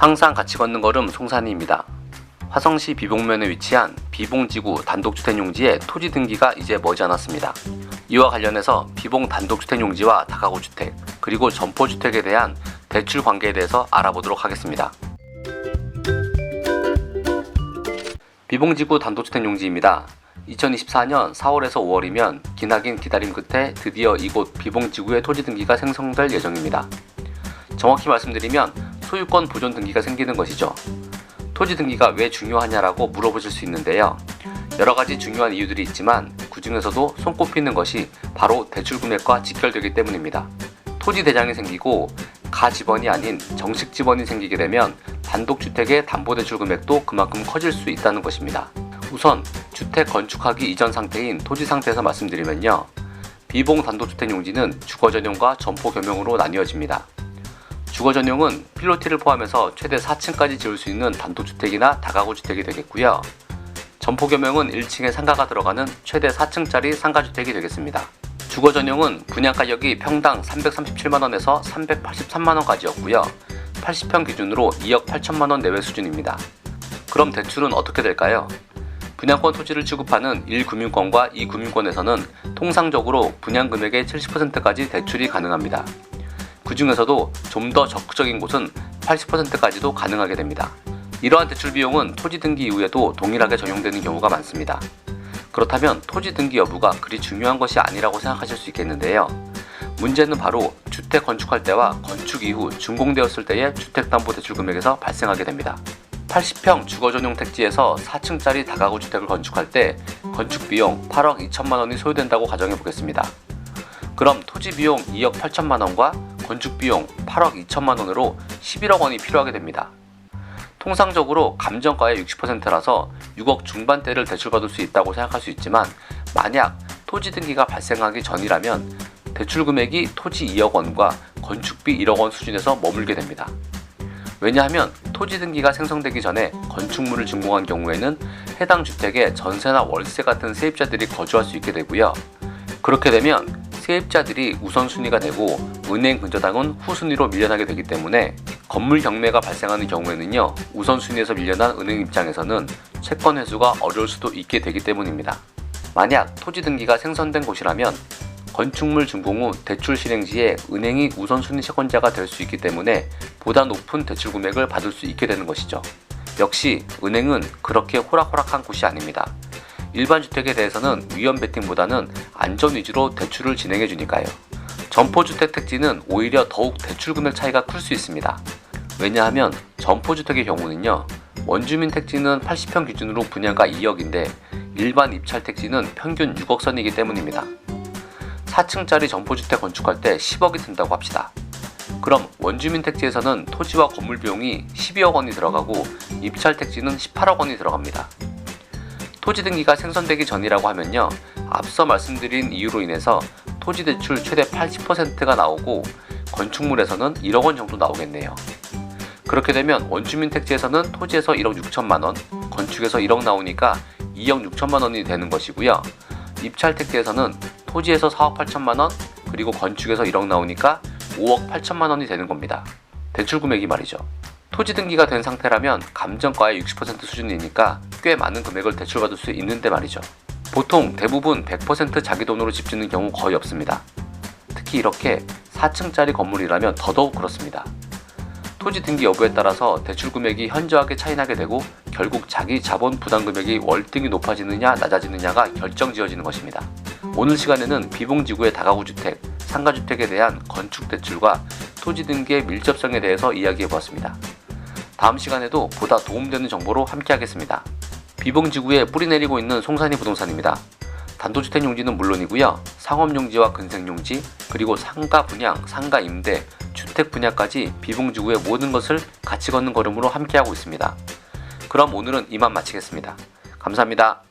항상 같이 걷는 걸음 송산이입니다. 화성시 비봉면에 위치한 비봉지구 단독주택용지의 토지 등기가 이제 머지않았습니다. 이와 관련해서 비봉 단독주택용지와 다가구주택 그리고 점포주택에 대한 대출 관계에 대해서 알아보도록 하겠습니다. 비봉지구 단독주택용지입니다. 2024년 4월에서 5월이면 기나긴 기다림 끝에 드디어 이곳 비봉지구의 토지 등기가 생성될 예정입니다. 정확히 말씀드리면 소유권 보존 등기가 생기는 것이죠. 토지 등기가 왜 중요하냐라고 물어보실 수 있는데요. 여러가지 중요한 이유들이 있지만 그 중에서도 손꼽히는 것이 바로 대출금액과 직결되기 때문입니다. 토지 대장이 생기고 가지번이 아닌 정식 지번이 생기게 되면 단독주택의 담보대출 금액도 그만큼 커질 수 있다는 것입니다. 우선 주택 건축하기 이전 상태인 토지 상태에서 말씀드리면요. 비봉 단독주택용지는 주거전용과 점포겸용으로 나뉘어집니다. 주거전용은 필로티를 포함해서 최대 4층까지 지을 수 있는 단독주택이나 다가구주택이 되겠고요. 점포겸용은 1층에 상가가 들어가는 최대 4층짜리 상가주택이 되겠습니다. 주거전용은 분양가격이 평당 337만원에서 383만원까지였고요. 80평 기준으로 2억 8천만원 내외 수준입니다. 그럼 대출은 어떻게 될까요? 분양권 토지를 취급하는 1금융권과 2금융권에서는 통상적으로 분양금액의 70%까지 대출이 가능합니다. 그 중에서도 좀 더 적극적인 곳은 80%까지도 가능하게 됩니다. 이러한 대출 비용은 토지 등기 이후에도 동일하게 적용되는 경우가 많습니다. 그렇다면 토지 등기 여부가 그리 중요한 것이 아니라고 생각하실 수 있겠는데요. 문제는 바로 주택 건축할 때와 건축 이후 준공되었을 때의 주택담보대출 금액에서 발생하게 됩니다. 80평 주거전용 택지에서 4층짜리 다가구 주택을 건축할 때 건축비용 8억 2천만원이 소요된다고 가정해 보겠습니다. 그럼 토지비용 2억 8천만원과 건축비용 8억 2천만원으로 11억원이 필요하게 됩니다. 통상적으로 감정가의 60%라서 6억 중반대를 대출받을 수 있다고 생각할 수 있지만 만약 토지 등기가 발생하기 전이라면 대출 금액이 토지 2억원과 건축비 1억원 수준에서 머물게 됩니다. 왜냐하면 토지 등기가 생성되기 전에 건축물을 준공한 경우에는 해당 주택에 전세나 월세 같은 세입자들이 거주할 수 있게 되고요. 그렇게 되면 세입자들이 우선순위가 되고 은행 근저당은 후순위로 밀려나게 되기 때문에 건물 경매가 발생하는 경우에는요, 우선순위에서 밀려난 은행 입장에서는 채권 회수가 어려울 수도 있게 되기 때문입니다. 만약 토지 등기가 생성된 곳이라면 건축물 준공 후 대출 실행 시에 은행이 우선순위 채권자가 될 수 있기 때문에 보다 높은 대출 금액을 받을 수 있게 되는 것이죠. 역시 은행은 그렇게 호락호락한 곳이 아닙니다. 일반 주택에 대해서는 위험 베팅보다는 안전 위주로 대출을 진행해 주니까요. 점포주택 택지는 오히려 더욱 대출 금액 차이가 클 수 있습니다. 왜냐하면 점포주택의 경우는요, 원주민 택지는 80평 기준으로 분양가 2억인데 일반 입찰 택지는 평균 6억 선이기 때문입니다. 4층짜리 점포주택 건축할 때 10억이 든다고 합시다. 그럼 원주민 택지에서는 토지와 건물 비용이 12억 원이 들어가고 입찰 택지는 18억 원이 들어갑니다. 토지 등기가 생성되기 전이라고 하면요, 앞서 말씀드린 이유로 인해서 토지 대출 최대 80%가 나오고 건축물에서는 1억 원 정도 나오겠네요. 그렇게 되면 원주민 택지에서는 토지에서 1억 6천만 원, 건축에서 1억 나오니까 2억 6천만 원이 되는 것이고요. 입찰 택지에서는 토지에서 4억 8천만 원, 그리고 건축에서 1억 나오니까 5억 8천만 원이 되는 겁니다. 대출 금액이 말이죠. 토지 등기가 된 상태라면 감정가의 60% 수준이니까 꽤 많은 금액을 대출받을 수 있는데 말이죠. 보통 대부분 100% 자기 돈으로 집 짓는 경우 거의 없습니다. 특히 이렇게 4층짜리 건물이라면 더더욱 그렇습니다. 토지 등기 여부에 따라서 대출 금액이 현저하게 차이나게 되고 결국 자기 자본 부담 금액이 월등히 높아지느냐 낮아지느냐가 결정지어지는 것입니다. 오늘 시간에는 비봉지구의 다가구주택, 상가주택에 대한 건축 대출과 토지 등기의 밀접성에 대해서 이야기해보았습니다. 다음 시간에도 보다 도움되는 정보로 함께하겠습니다. 비봉지구에 뿌리 내리고 있는 송산이 부동산입니다. 단독주택 용지는 물론이고요, 상업용지와 근생용지, 그리고 상가 분양, 상가 임대, 주택 분야까지 비봉지구의 모든 것을 같이 걷는 걸음으로 함께하고 있습니다. 그럼 오늘은 이만 마치겠습니다. 감사합니다.